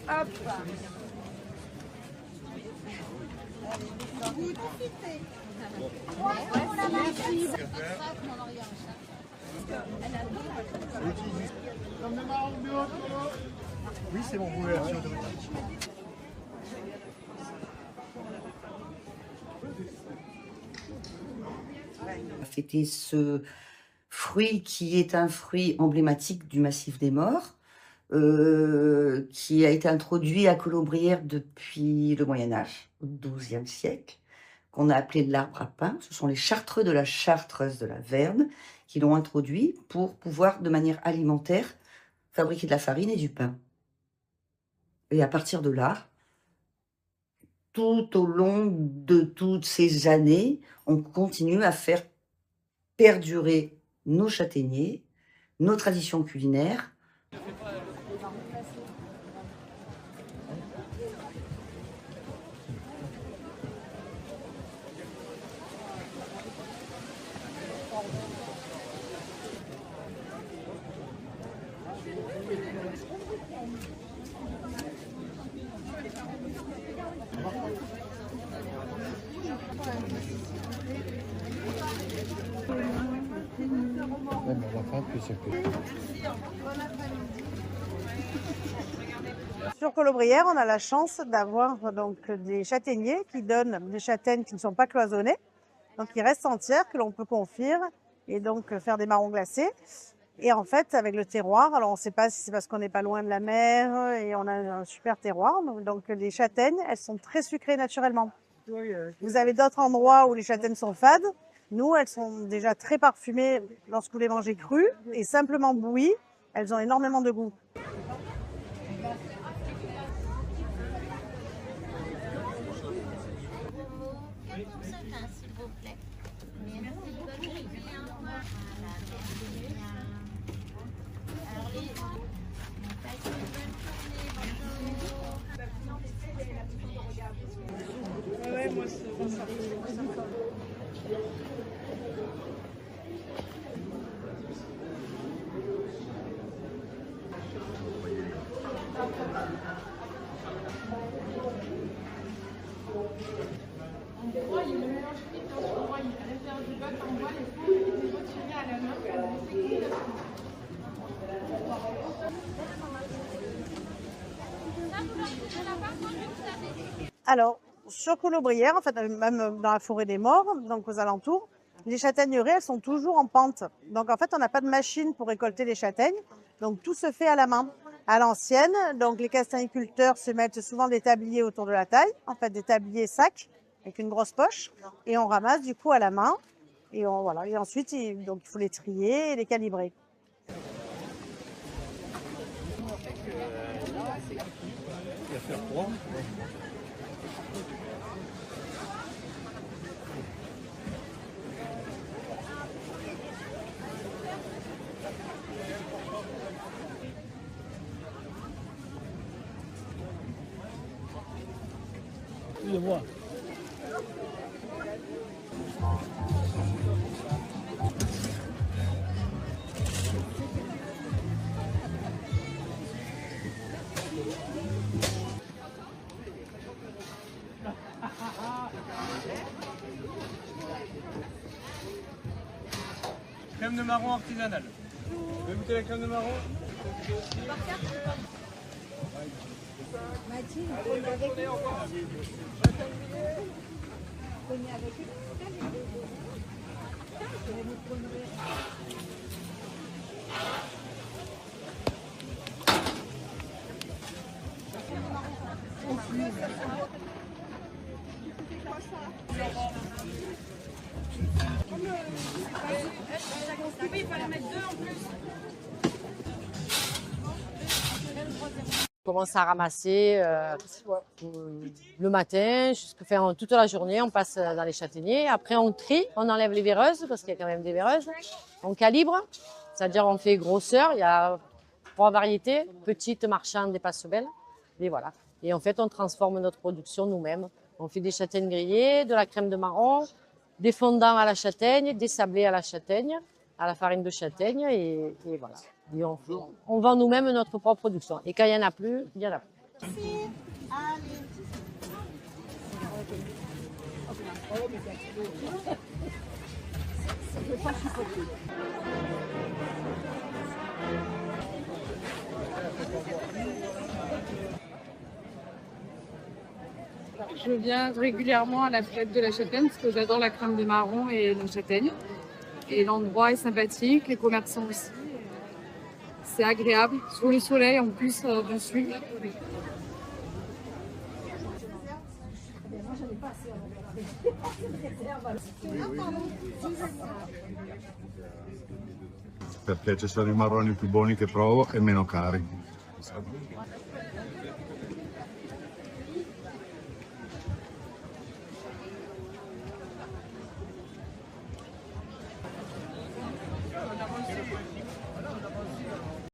Hop. Oui, c'est bon, vous pouvez assurer. Fêter ce fruit qui est un fruit emblématique du massif des Maures, qui a été introduit à Colobrières depuis le Moyen-Âge, au XIIe siècle, qu'on a appelé l'arbre à pain. Ce sont les chartreux de la Chartreuse de la Verne qui l'ont introduit pour pouvoir, de manière alimentaire, fabriquer de la farine et du pain. Et à partir de là, tout au long de toutes ces années, on continue à faire perdurer nos châtaigniers, nos traditions culinaires. Sur Colobrières, on a la chance d'avoir donc des châtaigniers qui donnent des châtaignes qui ne sont pas cloisonnées, donc qui restent entières, que l'on peut confire et donc faire des marrons glacés. Et en fait, avec le terroir, alors on ne sait pas si c'est parce qu'on n'est pas loin de la mer et on a un super terroir. Donc les châtaignes, elles sont très sucrées naturellement. Vous avez d'autres endroits où les châtaignes sont fades. Nous, elles sont déjà très parfumées lorsque vous les mangez crues et simplement bouillies. Elles ont énormément de goût. S'il vous plaît. Alors, sur Colobrières, en fait, même dans la forêt des Morts, donc aux alentours, les châtaigneraies, elles sont toujours en pente. Donc, en fait, on n'a pas de machine pour récolter les châtaignes. Donc, tout se fait à la main, à l'ancienne. Donc, les castagniculteurs se mettent souvent des tabliers autour de la taille, en fait, des tabliers sacs avec une grosse poche. Et on ramasse, du coup, à la main. Et, voilà. Et ensuite, donc, il faut les trier et les calibrer. Excusez-moi. Crème de marron artisanale. Vous voulez goûter la crème de marron? Mathilde, prenez avec une. Prenez avec une. Oui, il fallait mettre 2 en plus. On commence à ramasser le matin, toute la journée, on passe dans les châtaigniers. Après, on trie, on enlève les véreuses, parce qu'il y a quand même des véreuses. On calibre, c'est-à-dire on fait grosseur. Il y a 3 variétés, petite, marchande et passe belle. Et voilà. Et en fait, on transforme notre production nous-mêmes. On fait des châtaignes grillées, de la crème de marron, des fondants à la châtaigne, des sablés à la châtaigne, à la farine de châtaigne, et voilà. Et on vend nous-mêmes notre propre production. Et quand il n'y en a plus, il n'y en a plus. Allez. Je viens régulièrement à la fête de la châtaigne parce que j'adore la crème de marron et la châtaigne. Et l'endroit est sympathique, les commerçants aussi. C'est agréable, sous le soleil en plus dessus. Perché ci sono i marroni più buoni che provo e meno cari.